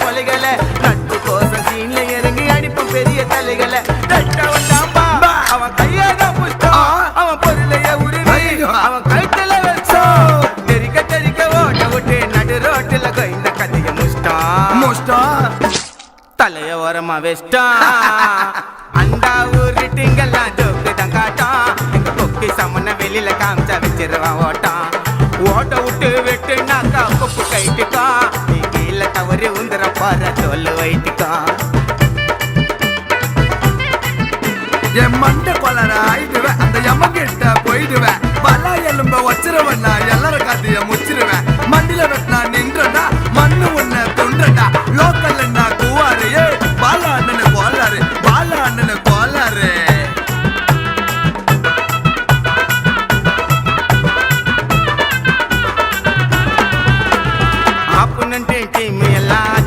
கொலைகளை நட்பு கோசம் சீன்ல இறங்கி அடிப்போம் பெரிய தலைகளை அவன் கையாதான் புஷ்டம் அவன் பொருளைய உருவி அவன் கழுத்துல வச்சோம் தெரிக்க தெரிக்க ஓட்ட விட்டு நடு ரோட்டுல இந்த கதைய முஷ்டம் தலைய ஓரமா வெஸ்டான் அந்த ஊரு டிங்கெல்லாம் ஜோக்கு தான் காட்டான் எங்க கொக்கி சமன வெளியில காமிச்சா வச்சிருவான் ஓட்டான் ஓட்ட விட்டு வெட்டுனாக்கா கொப்பு கைட்டுக்கா நீ கீழே தவறி உந்துற பாரு சொல்லு வைட்டுக்கா என் மண்டை கொலர ஆயிடுவேன் அந்த எமங்கிட்ட போயிடுவேன் பலா எலும்ப வச்சிருவேன் நான் எல்லார காத்திய முச்சிருவேன் மண்டில வெட்டினா நின்றா மண்ணு உன்ன தொண்டா